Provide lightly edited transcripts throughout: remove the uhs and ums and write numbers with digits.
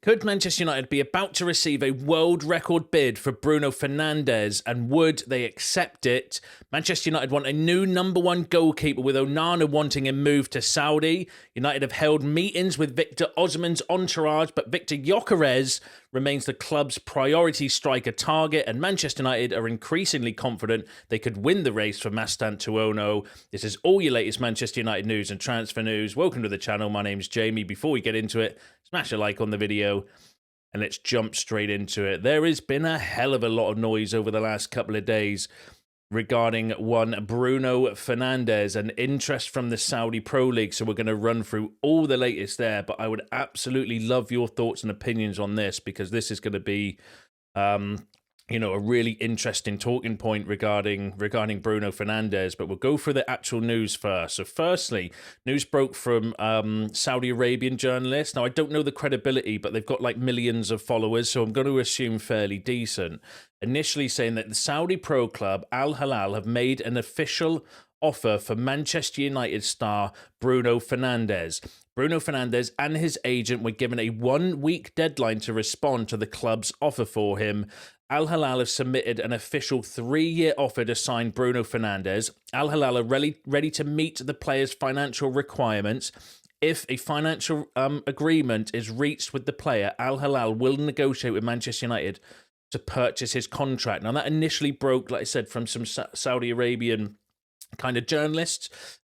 Could Manchester United be about to receive a world record bid for Bruno Fernandes, and would they accept it? Manchester United want a new number one goalkeeper, with Onana wanting him moved to Saudi. United have held meetings with Victor Osimhen's entourage, but Victor Gyökeres remains the club's priority striker target, and Manchester United are increasingly confident they could win the race for Mastantuono. This is all your latest Manchester United news and transfer news. Welcome to the channel. My name's Jamie. Before we get into it, smash a like on the video and let's jump straight into it. There has been a hell of a lot of noise over the last couple of days regarding one Bruno Fernandes and interest from the Saudi Pro League. So we're going to run through all the latest there, but I would absolutely love your thoughts and opinions on this, because this is going to be a really interesting talking point regarding Bruno Fernandes. But we'll go through the actual news first. So firstly, news broke from Saudi Arabian journalists. Now, I don't know the credibility, but they've got like millions of followers, so I'm going to assume fairly decent. Initially saying that the Saudi pro club Al Hilal have made an official offer for Manchester United star Bruno Fernandes. Bruno Fernandes and his agent were given a 1 week deadline to respond to the club's offer for him. Al Hilal have submitted an official 3-year offer to sign Bruno Fernandes. Al Hilal are ready to meet the player's financial requirements. If a financial agreement is reached with the player, Al Hilal will negotiate with Manchester United to purchase his contract. Now, that initially broke, like I said, from some Saudi Arabian kind of journalists,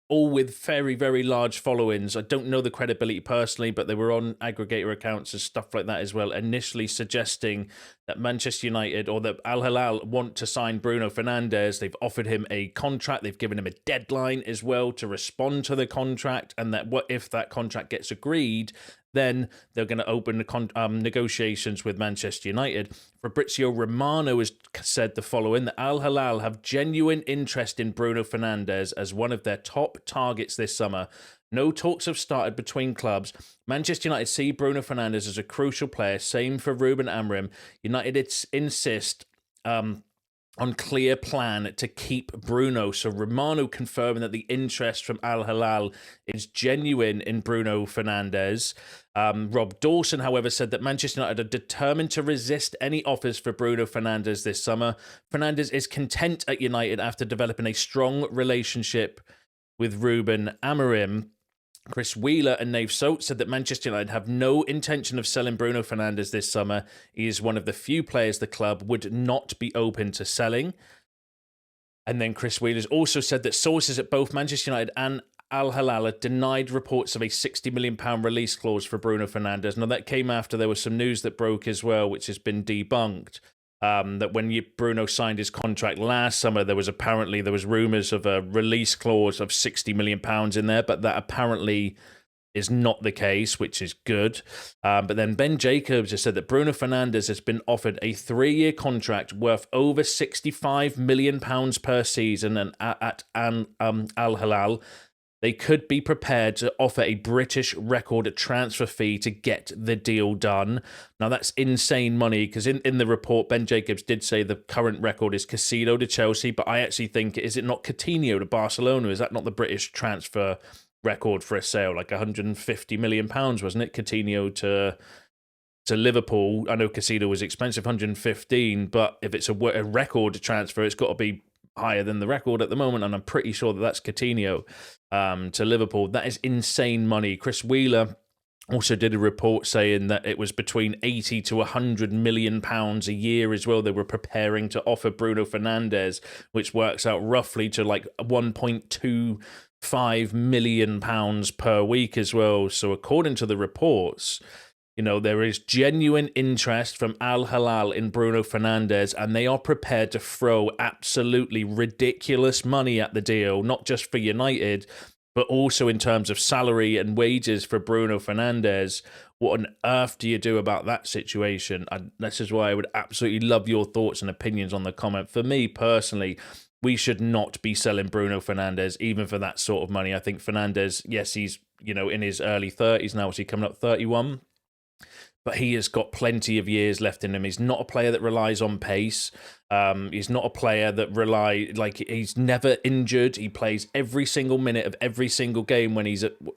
all with very, very large followings. I don't know the credibility personally, but they were on aggregator accounts and stuff like that as well, initially suggesting that Manchester United or that Al Hilal want to sign Bruno Fernandes. They've offered him a contract. They've given him a deadline as well to respond to the contract, and that what if that contract gets agreed, then they're going to open the negotiations with Manchester United. Fabrizio Romano has said the following, that Al Hilal have genuine interest in Bruno Fernandes as one of their top targets this summer. No talks have started between clubs. Manchester United see Bruno Fernandes as a crucial player. Same for Ruben Amorim. United insist on clear plan to keep Bruno. So Romano confirming that the interest from Al Hilal is genuine in Bruno Fernandes. Rob Dawson, however, said that Manchester United are determined to resist any offers for Bruno Fernandes this summer. Fernandes is content at United after developing a strong relationship with Ruben Amorim. Chris Wheeler and Nave Soat said that Manchester United have no intention of selling Bruno Fernandes this summer. He is one of the few players the club would not be open to selling. And then Chris Wheeler's also said that sources at both Manchester United and Al Hilal denied reports of a £60 million release clause for Bruno Fernandes. Now, that came after there was some news that broke as well, which has been debunked. That when Bruno signed his contract last summer, there was rumours of a release clause of £60 million in there, but that apparently is not the case, which is good. But then Ben Jacobs has said that Bruno Fernandes has been offered a 3-year contract worth over £65 million per season, and at Al Hilal, they could be prepared to offer a British record transfer fee to get the deal done. Now, that's insane money, because in the report, Ben Jacobs did say the current record is Caicedo to Chelsea, but I actually think, is it not Coutinho to Barcelona? Is that not the British transfer record for a sale? Like £150 million, wasn't it? Coutinho to Liverpool. I know Caicedo was expensive, 115, but if it's a record transfer, it's got to be higher than the record at the moment, and I'm pretty sure that that's Coutinho to Liverpool. That is insane money. Chris Wheeler also did a report saying that it was between 80 to 100 million pounds a year as well they were preparing to offer Bruno Fernandes, which works out roughly to like 1.25 million pounds per week as well. So according to the reports, there is genuine interest from Al Hilal in Bruno Fernandes, and they are prepared to throw absolutely ridiculous money at the deal, not just for United, but also in terms of salary and wages for Bruno Fernandes. What on earth do you do about that situation? And this is why I would absolutely love your thoughts and opinions on the comment. For me personally, we should not be selling Bruno Fernandes, even for that sort of money. I think Fernandes, yes, he's in his early 30s now. Is he coming up 31? but he has got plenty of years left in him. He's not a player that relies on pace. He's not a player that he's never injured. He plays every single minute of every single game when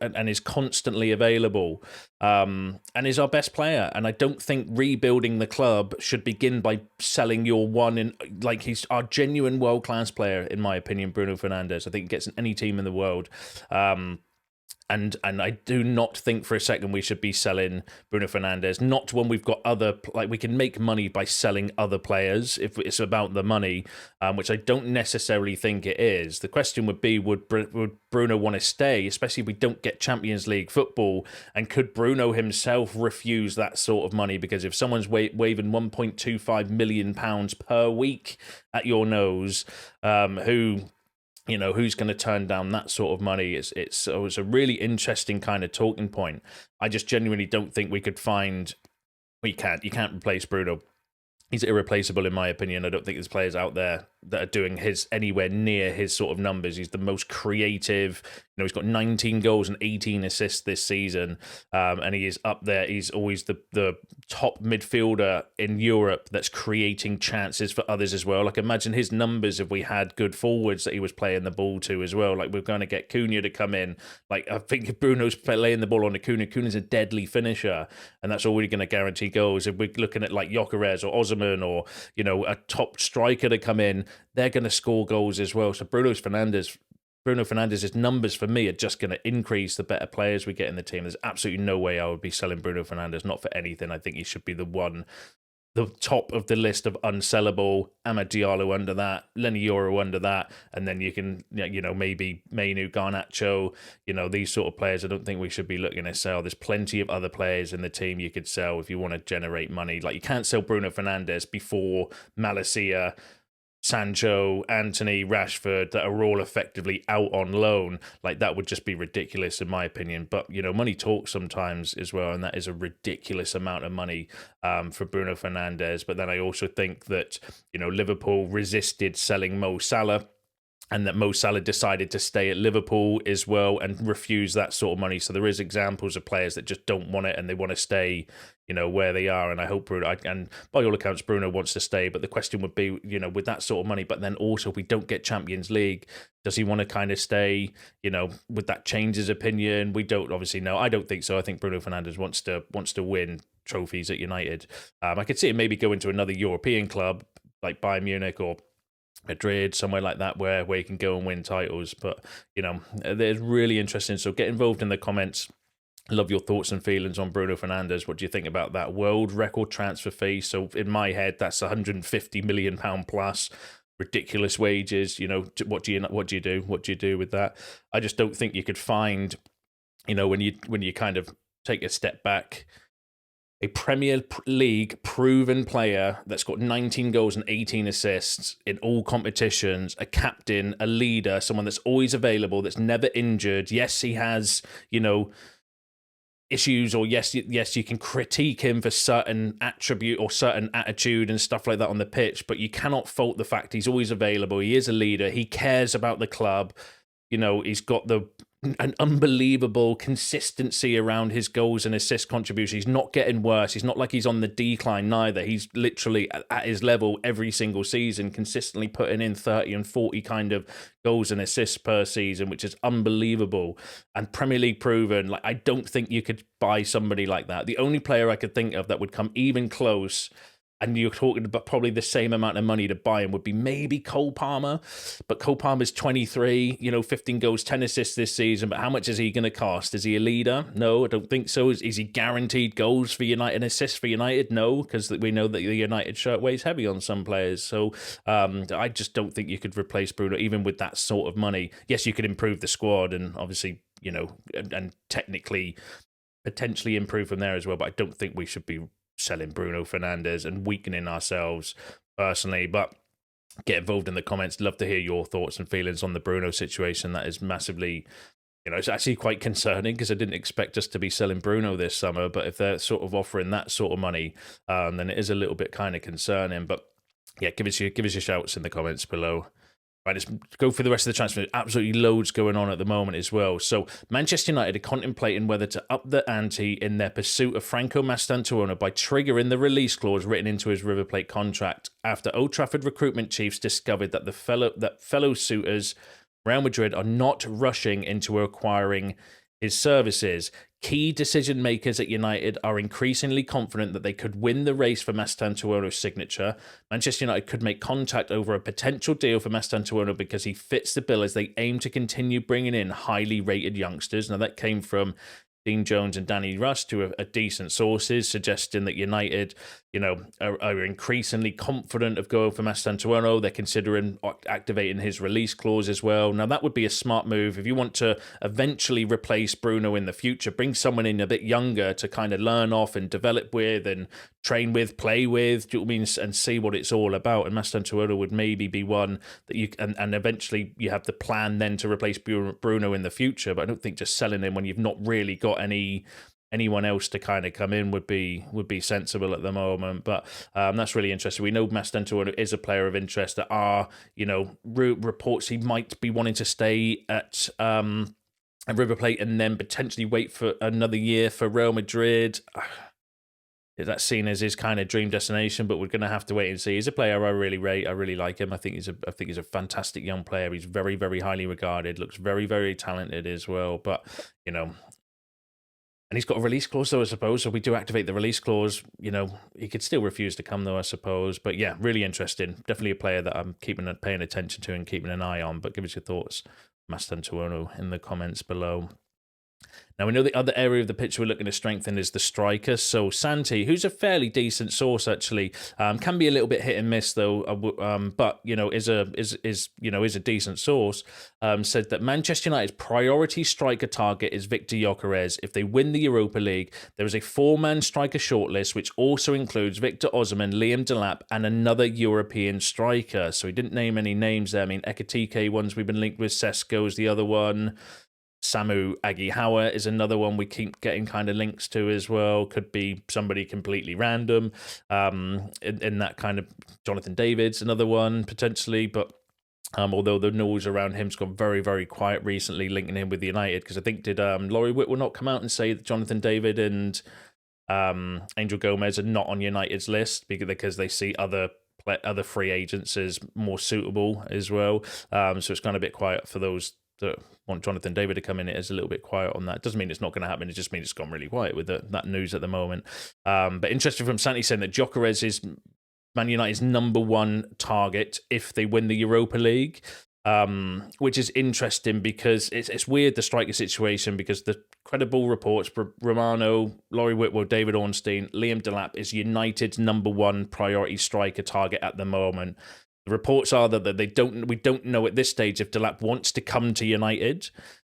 and is constantly available, and is our best player. And I don't think rebuilding the club should begin by selling your one. He's our genuine world-class player, in my opinion, Bruno Fernandes. I think he gets in any team in the world. And I do not think for a second we should be selling Bruno Fernandes. Not when we've got we can make money by selling other players if it's about the money, which I don't necessarily think it is. The question would be, would Bruno want to stay, especially if we don't get Champions League football? And could Bruno himself refuse that sort of money? Because if someone's waving £1.25 million per week at your nose, who's going to turn down that sort of money? It's a really interesting kind of talking point. I just genuinely don't think we could find. You can't replace Bruno. He's irreplaceable in my opinion. I don't think there's players out there that are doing anywhere near his sort of numbers. He's the most creative. He's got 19 goals and 18 assists this season, and he is up there. He's always the top midfielder in Europe that's creating chances for others as well. Like, imagine his numbers if we had good forwards that he was playing the ball to as well. Like, we're going to get Cunha to come in. Like, I think if Bruno's laying the ball on to Cunha's a deadly finisher, and that's already going to guarantee goals. If we're looking at like Gyökeres or Osimhen or a top striker to come in, they're going to score goals as well. So Bruno Fernandes' numbers for me are just going to increase the better players we get in the team. There's absolutely no way I would be selling Bruno Fernandes, not for anything. I think he should be the top of the list of unsellable. Amad Diallo under that, Lenny Yoro under that, and then you can, maybe Mainu, Garnacho, these sort of players. I don't think we should be looking to sell. There's plenty of other players in the team you could sell if you want to generate money. Like, you can't sell Bruno Fernandes before Malacia, Sancho, Anthony, Rashford, that are all effectively out on loan. Like, that would just be ridiculous in my opinion. But money talks sometimes as well, and that is a ridiculous amount of money for Bruno Fernandes. But then I also think that Liverpool resisted selling Mo Salah, and that Mo Salah decided to stay at Liverpool as well and refuse that sort of money. So there is examples of players that just don't want it and they want to stay, where they are. And I hope and by all accounts, Bruno wants to stay. But the question would be, with that sort of money, but then also if we don't get Champions League, does he want to kind of stay? Would that change his opinion? We don't obviously know. I don't think so. I think Bruno Fernandes wants to win trophies at United. I could see him maybe go into another European club like Bayern Munich or Madrid, somewhere like that, where you can go and win titles. But they're really interesting. So get involved in the comments. Love your thoughts and feelings on Bruno Fernandes. What do you think about that world record transfer fee? So in my head, that's £150 million plus. Ridiculous wages. What do you do? What do you do with that? I just don't think you could find, when you kind of take a step back, a Premier League proven player that's got 19 goals and 18 assists in all competitions, a captain, a leader, someone that's always available, that's never injured. Yes, he has, issues, or yes, you can critique him for certain attribute or certain attitude and stuff like that on the pitch, but you cannot fault the fact he's always available. He is a leader. He cares about the club. He's got an unbelievable consistency around his goals and assist contribution. He's not getting worse. He's not like he's on the decline neither. He's literally at his level every single season, consistently putting in 30 and 40 kind of goals and assists per season, which is unbelievable. And Premier League proven. Like, I don't think you could buy somebody like that. The only player I could think of that would come even close, and you're talking about probably the same amount of money to buy him, would be maybe Cole Palmer. But Cole Palmer's 23, 15 goals, 10 assists this season. But how much is he going to cost? Is he a leader? No, I don't think so. Is he guaranteed goals for United and assists for United? No, because we know that the United shirt weighs heavy on some players. So I just don't think you could replace Bruno, even with that sort of money. Yes, you could improve the squad and obviously, and technically potentially improve from there as well. But I don't think we should be selling Bruno Fernandes and weakening ourselves personally. But get involved in the comments. Love to hear your thoughts and feelings on the Bruno situation. That is massively, it's actually quite concerning, because I didn't expect us to be selling Bruno this summer. But if they're sort of offering that sort of money, then it is a little bit kind of concerning. But yeah, give us your shouts in the comments below. Right, let's go through the rest of the transfer. Absolutely loads going on at the moment as well. So Manchester United are contemplating whether to up the ante in their pursuit of Franco Mastantuono by triggering the release clause written into his River Plate contract after Old Trafford recruitment chiefs discovered that fellow suitors, Real Madrid, are not rushing into acquiring his services. Key decision makers at United are increasingly confident that they could win the race for Mastantuono's signature. Manchester United could make contact over a potential deal for Mastantuono because he fits the bill as they aim to continue bringing in highly rated youngsters. Now, that came from Dean Jones and Danny Rust, who are decent sources, suggesting that United, are increasingly confident of going for Mastantuono. They're considering activating his release clause as well. Now, that would be a smart move. If you want to eventually replace Bruno in the future, bring someone in a bit younger to kind of learn off and develop with and train with, play with, do you know what I mean, and see what it's all about. And Mastantuono would maybe be one that you and eventually you have the plan then to replace Bruno in the future. But I don't think just selling him when you've not really got anyone else to kind of come in would be sensible at the moment. But that's really interesting. We know Mastantuono is a player of interest. There are, reports he might be wanting to stay at River Plate and then potentially wait for another year for Real Madrid. That's seen as his kind of dream destination, but we're going to have to wait and see. He's a player I really rate. I really like him. I think he's a fantastic young player. He's very, very highly regarded. Looks very, very talented as well. But and he's got a release clause though, I suppose. So if we do activate the release clause, he could still refuse to come though, I suppose. But yeah, really interesting. Definitely a player that I'm paying attention to and keeping an eye on. But give us your thoughts, Mastantuono, in the comments below. Now, we know the other area of the pitch we're looking to strengthen is the striker. So Santi, who's a fairly decent source actually, can be a little bit hit and miss though, but is a decent source. Said that Manchester United's priority striker target is Victor Gyökeres. If they win the Europa League, there is a 4-man striker shortlist which also includes Victor Osimhen, Liam Delap, and another European striker. So he didn't name any names there. I mean, Ekitike, ones we've been linked with. Sesko's the other one. Samu Agihawa is another one we keep getting kind of links to as well. Could be somebody completely random. In that kind of Jonathan David's another one potentially, but although the noise around him's gone very, very quiet recently, linking him with United, because I think did Laurie Whitwell not come out and say that Jonathan David and Angel Gomez are not on United's list because they see other free agents as more suitable as well. So it's kind of a bit quiet for those that want Jonathan David to come in. It is a little bit quiet on that. Doesn't mean it's not going to happen. It just means it's gone really quiet with that news at the moment. But interesting from Santi saying that Gyökeres is Man United's #1 target if they win the Europa League, which is interesting because it's weird, the striker situation, because the credible reports, Romano, Laurie Whitwell, David Ornstein, Liam Delap is United's #1 priority striker target at the moment. The reports are that we don't know at this stage if Delap wants to come to United.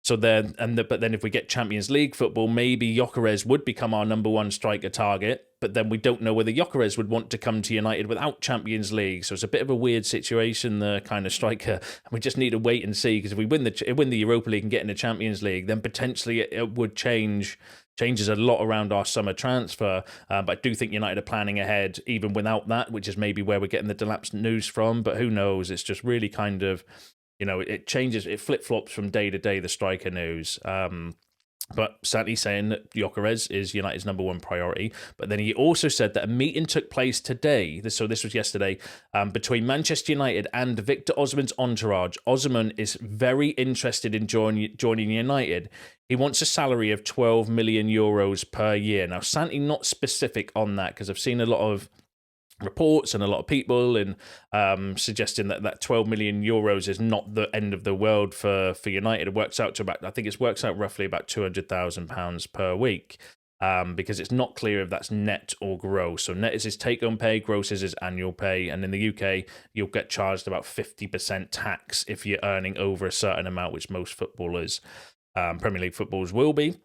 So but then if we get Champions League football, maybe Gyökeres would become our #1 striker target. But then we don't know whether Gyökeres would want to come to United without Champions League. So it's a bit of a weird situation, the kind of striker. And we just need to wait and see, because if we win the Europa League and get in the Champions League, then potentially it would changes a lot around our summer transfer. But I do think United are planning ahead even without that, which is maybe where we're getting the Delap's news from. But who knows? It's just really kind of, it changes, it flip-flops from day to day, the striker news. But Santi saying that Gyökeres is United's #1 priority. But then he also said that a meeting took place today, this was yesterday, between Manchester United and Victor Osimhen's entourage. Osimhen is very interested in joining United. He wants a salary of 12 million euros per year. Now, Santi not specific on that, because I've seen a lot of reports and a lot of people and suggesting that 12 million euros is not the end of the world for United. It works out to roughly about £200,000 per week, because it's not clear if that's net or gross. So net is his take-home pay, gross is his annual pay, and in the UK you'll get charged about 50% tax if you're earning over a certain amount, which most footballers, Premier League footballers, will be.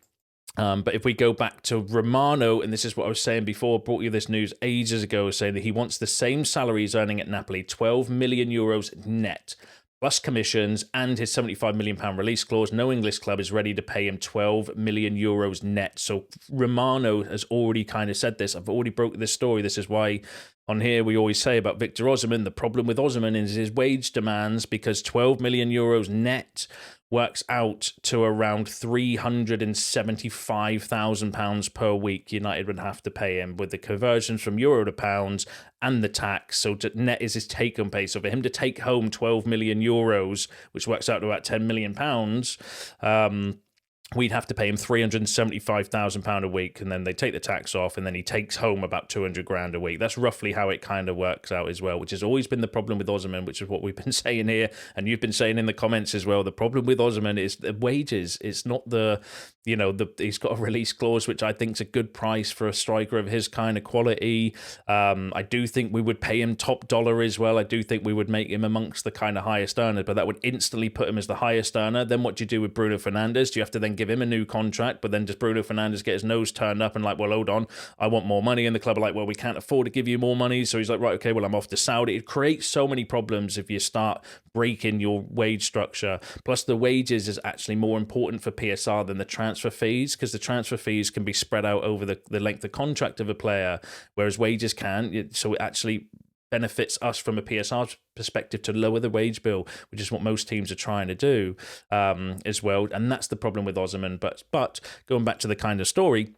But if we go back to Romano, and this is what I was saying before, brought you this news ages ago, saying that he wants the same salary he's earning at Napoli, 12 million euros net. plus commissions and his £75 million release clause. No English club is ready to pay him €12 million net. So Romano has already kind of said this. I've already broke this story. This is why on here we always say about Victor Osimhen, the problem with Osimhen is his wage demands, because €12 million net works out to around £375,000 per week United would have to pay him, with the conversions from euro to pounds and the tax. So net is his take-home pay. So for him to take home €12 million, which works out to about £10 million, we'd have to pay him £375,000 a week, and then they take the tax off, and then he takes home about 200 grand a week. That's roughly how it kind of works out as well, which has always been the problem with Osimhen, which is what we've been saying here, and you've been saying in the comments as well. The problem with Osimhen is the wages. It's not he's got a release clause, which I think is a good price for a striker of his kind of quality. I do think we would pay him top dollar as well. I do think we would make him amongst the kind of highest earners, but that would instantly put him as the highest earner. Then what do you do with Bruno Fernandes? Do you have to then give him a new contract, but then does Bruno Fernandes get his nose turned up and like, well, hold on, I want more money? And the club are like, well, we can't afford to give you more money. So he's like, right, okay, well, I'm off to Saudi. It creates so many problems if you start breaking your wage structure. Plus the wages is actually more important for PSR than the transfer fees, because the transfer fees can be spread out over the length of contract of a player, whereas wages can't. So it actually benefits us from a PSR perspective to lower the wage bill, which is what most teams are trying to do as well. And that's the problem with Osimhen. But going back to the kind of story,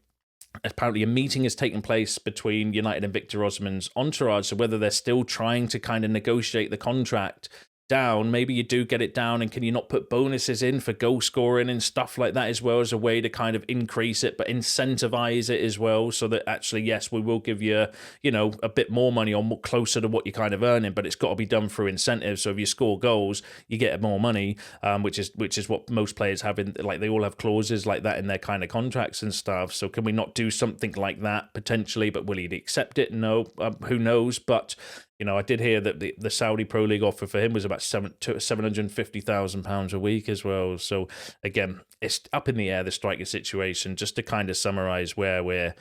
apparently a meeting has taken place between United and Victor Osimhen's entourage. So whether they're still trying to kind of negotiate the contract down, maybe you do get it down, and can you not put bonuses in for goal scoring and stuff like that as well, as a way to kind of increase it but incentivize it as well, so that actually, yes, we will give you a bit more money or more closer to what you're kind of earning, but it's got to be done through incentives. So if you score goals, you get more money, which is what most players have in, like, they all have clauses like that in their kind of contracts and stuff. So can we not do something like that potentially? But will he accept it? No, who knows? But I did hear that the Saudi Pro League offer for him was about £750,000 a week as well. So again, it's up in the air, the striker situation. Just to kind of summarise where we're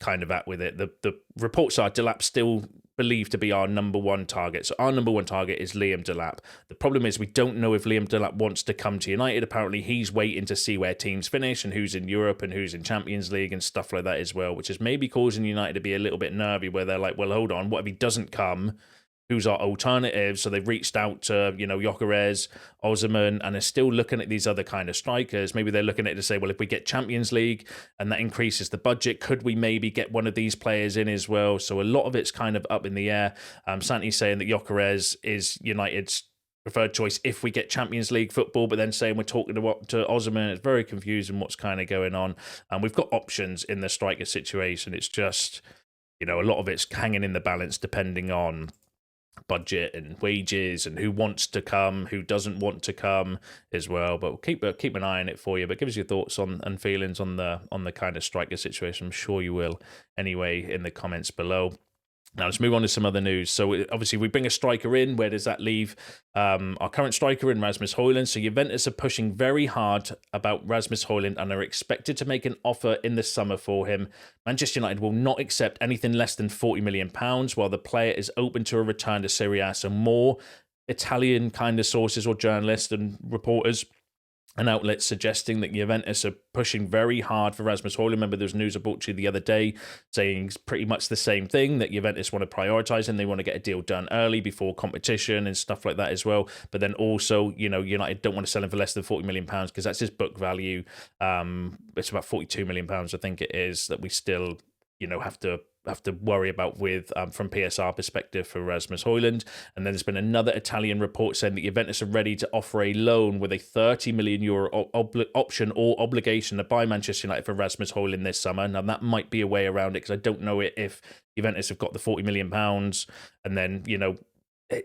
kind of at with it, the reports are Delap still believed to be our number one target. So our number one target is Liam Delap. The problem is we don't know if Liam Delap wants to come to United. Apparently he's waiting to see where teams finish and who's in Europe and who's in Champions League and stuff like that as well, which is maybe causing United to be a little bit nervy, where they're like, well, hold on, what if he doesn't come? Who's our alternative? So they've reached out to, Gyökeres, Osimhen, and are still looking at these other kind of strikers. Maybe they're looking at it to say, well, if we get Champions League and that increases the budget, could we maybe get one of these players in as well? So a lot of it's kind of up in the air. Santi's saying that Gyökeres is United's preferred choice if we get Champions League football, but then saying we're talking to Osimhen. It's very confusing what's kind of going on. And we've got options in the striker situation. It's just, a lot of it's hanging in the balance depending on budget and wages and who wants to come, who doesn't want to come as well. But we'll keep an eye on it for you. But give us your thoughts on and feelings on the kind of striker situation. I'm sure you will anyway in the comments below. Now let's move on to some other news. So obviously we bring a striker in. Where does that leave our current striker in, Rasmus Hojlund? So Juventus are pushing very hard about Rasmus Hojlund and are expected to make an offer in the summer for him. Manchester United will not accept anything less than £40 million, while the player is open to a return to Serie A. So more Italian kind of sources or journalists and reporters and outlets suggesting that Juventus are pushing very hard for Rasmus Hojlund. Remember, there was news I brought to you the other day saying pretty much the same thing, that Juventus want to prioritise and they want to get a deal done early before competition and stuff like that as well. But then also, United don't want to sell him for less than £40 million because that's his book value. It's about £42 million, I think it is, that we still, have to worry about with from PSR perspective for Rasmus Hojlund. And then there's been another Italian report saying that Juventus are ready to offer a loan with a €30 million option or obligation to buy Manchester United for Rasmus Hojlund this summer. Now that might be a way around it, because I don't know if Juventus have got the £40 million and then,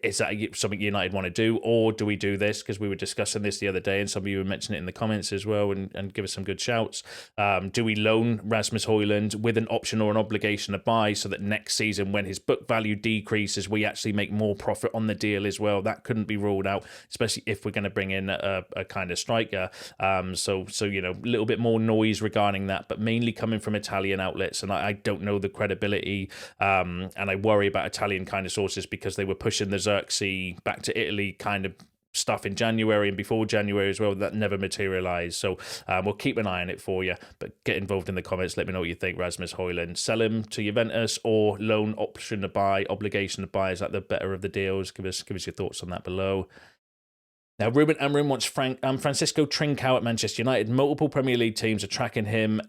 is that something United want to do, or do we do this? Because we were discussing this the other day, and some of you were mentioning it in the comments as well, and give us some good shouts. Do we loan Rasmus Hojlund with an option or an obligation to buy, so that next season, when his book value decreases, we actually make more profit on the deal as well? That couldn't be ruled out, especially if we're going to bring in a kind of striker. So a little bit more noise regarding that, but mainly coming from Italian outlets, and I don't know the credibility, and I worry about Italian kind of sources, because they were pushing the Xerxes back to Italy kind of stuff in January and before January as well that never materialised. So we'll keep an eye on it for you. But get involved in the comments. Let me know what you think. Rasmus Hojlund, sell him to Juventus or loan option to buy, obligation to buy. Is that the better of the deals? Give us your thoughts on that below. Now, Ruben Amorim wants Francisco Trincao at Manchester United. Multiple Premier League teams are tracking him,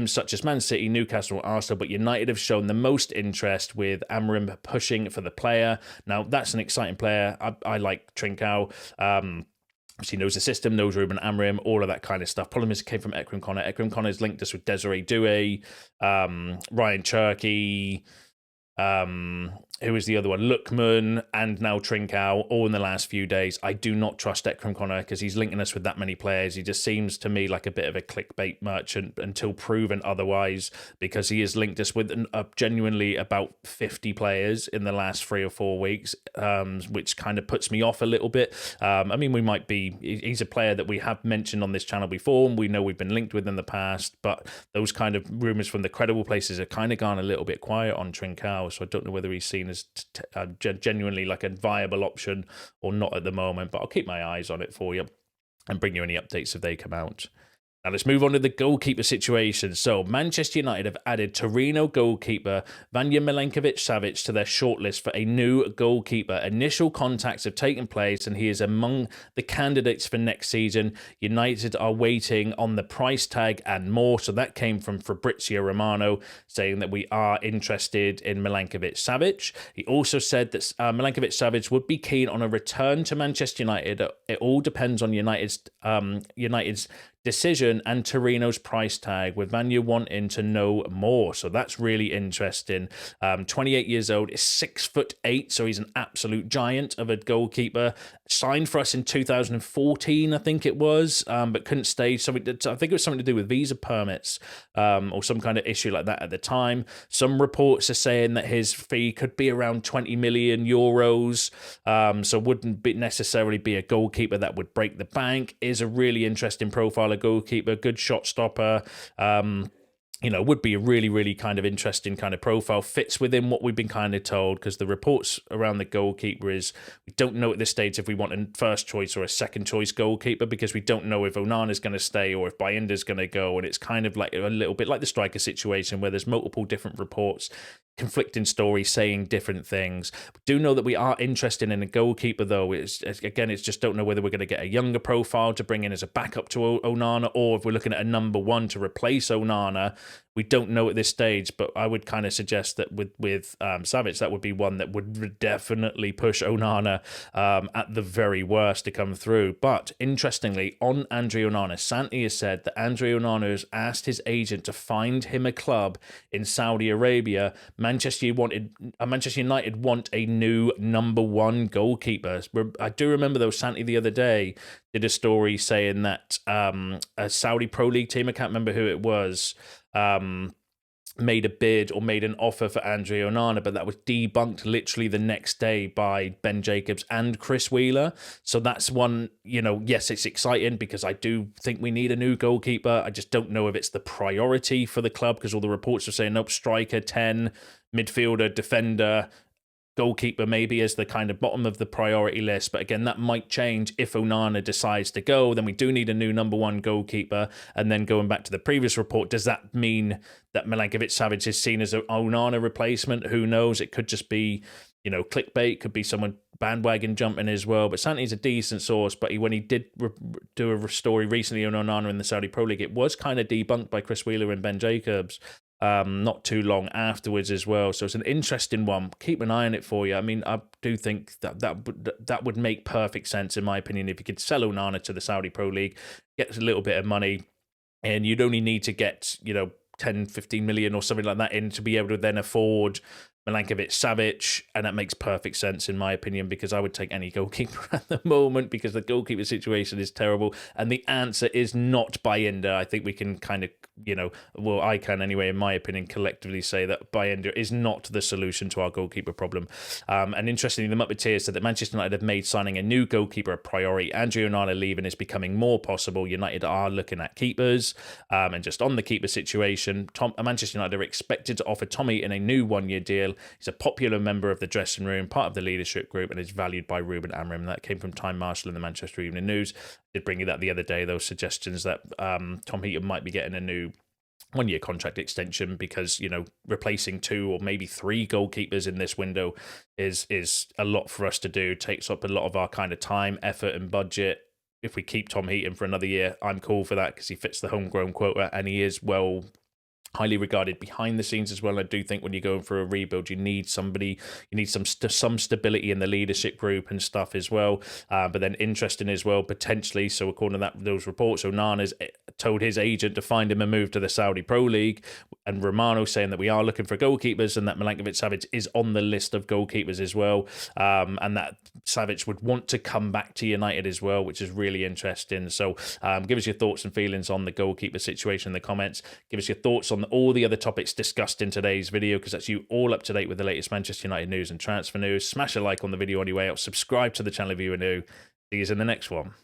such as Man City, Newcastle, and Arsenal, but United have shown the most interest with Amorim pushing for the player. Now, that's an exciting player. I like Trincao. He knows the system, knows Ruben Amorim, all of that kind of stuff. Problem is, it came from Ekrim Connor. Ekrim Connor's linked us with Desiree Doué, Ryan Cherky, who was the other one? Lookman, and now Trincao, all in the last few days. I do not trust Ekrim Connor because he's linking us with that many players. He just seems to me like a bit of a clickbait merchant until proven otherwise, because he has linked us with genuinely about 50 players in the last 3 or 4 weeks, which kind of puts me off a little bit. I mean, he's a player that we have mentioned on this channel before, and we know we've been linked with in the past, but those kind of rumours from the credible places have kind of gone a little bit quiet on Trincao, so I don't know whether he's seen as genuinely like a viable option or not at the moment, but I'll keep my eyes on it for you and bring you any updates if they come out. Now let's move on to the goalkeeper situation. So Manchester United have added Torino goalkeeper Vanja Milinković-Savić to their shortlist for a new goalkeeper. Initial contacts have taken place and he is among the candidates for next season. United are waiting on the price tag and more. So that came from Fabrizio Romano saying that we are interested in Milinković-Savić. He also said that Milinković-Savić would be keen on a return to Manchester United. It all depends on United's decision and Torino's price tag, with Vanja wanting to know more. So that's really interesting. 28 years old, is 6'8", so he's an absolute giant of a goalkeeper. Signed for us in 2014, I think it was, but couldn't stay. I think it was something to do with visa permits or some kind of issue like that at the time. Some reports are saying that his fee could be around 20 million euros, so wouldn't necessarily be a goalkeeper that would break the bank. Is a really interesting profile, a goalkeeper, good shot stopper. Would be a really, really kind of interesting kind of profile. Fits within what we've been kind of told, because the reports around the goalkeeper is we don't know at this stage if we want a first choice or a second choice goalkeeper, because we don't know if Onana's going to stay or if Bayenda's going to go. And it's kind of like a little bit like the striker situation where there's multiple different reports, conflicting stories saying different things. We do know that we are interested in a goalkeeper, though. It's just don't know whether we're going to get a younger profile to bring in as a backup to Onana, or if we're looking at a number one to replace Onana. We don't know at this stage, but I would kind of suggest that with Savić, that would be one that would definitely push Onana at the very worst to come through. But interestingly, on André Onana, Santi has said that André Onana has asked his agent to find him a club in Saudi Arabia. Manchester United want a new number one goalkeeper. I do remember, though, Santi the other day did a story saying that a Saudi Pro League team, I can't remember who it was, made a bid or made an offer for André Onana, but that was debunked literally the next day by Ben Jacobs and Chris Wheeler. So that's one, yes, it's exciting because I do think we need a new goalkeeper. I just don't know if it's the priority for the club, because all the reports are saying, nope, striker, 10, midfielder, defender, goalkeeper maybe as the kind of bottom of the priority list. But again, that might change if Onana decides to go. Then we do need a new number one goalkeeper. And then going back to the previous report, does that mean that Milinković-Savić is seen as an Onana replacement? Who knows? It could just be, clickbait. Could be someone bandwagon jumping as well. But Santi's a decent source. But when he did do a story recently on Onana in the Saudi Pro League, it was kind of debunked by Chris Wheeler and Ben Jacobs not too long afterwards as well. So it's an interesting one. Keep an eye on it for you. I mean, I do think that would make perfect sense, in my opinion, if you could sell Onana to the Saudi Pro League, get a little bit of money, and you'd only need to get, 10, 15 million or something like that in to be able to then afford Milinković-Savić, and that makes perfect sense in my opinion, because I would take any goalkeeper at the moment, because the goalkeeper situation is terrible, and the answer is not Bayinda. I think we can kind of you know, well, I can anyway, in my opinion, collectively say that Bayenda is not the solution to our goalkeeper problem. And interestingly, the Muppeteers said that Manchester United have made signing a new goalkeeper a priority. André Onana leaving is becoming more possible. United are looking at keepers. And just on the keeper situation, Manchester United are expected to offer Tom Heaton a new one-year deal. He's a popular member of the dressing room, part of the leadership group, and is valued by Ruben Amorim. That came from Time Marshall in the Manchester Evening News. Did bring you that the other day, those suggestions that Tom Heaton might be getting a new one-year contract extension because, you know, replacing 2 or maybe 3 goalkeepers in this window is a lot for us to do, takes up a lot of our kind of time, effort and budget. If we keep Tom Heaton for another year, I'm cool for that because he fits the homegrown quota and he is highly regarded behind the scenes as well. I do think when you're going for a rebuild, you need somebody, you need some stability in the leadership group and stuff as well. But then interesting as well, potentially, so according to those reports, Onana's told his agent to find him a move to the Saudi Pro League, and Romano saying that we are looking for goalkeepers and that Milinković-Savić is on the list of goalkeepers as well, and that Savić would want to come back to United as well, which is really interesting. So give us your thoughts and feelings on the goalkeeper situation in the comments. Give us your thoughts on all the other topics discussed in today's video, because that's you all up to date with the latest Manchester United news and transfer news. Smash a like on the video on your way out. Subscribe to the channel if you are new. See you in the next one.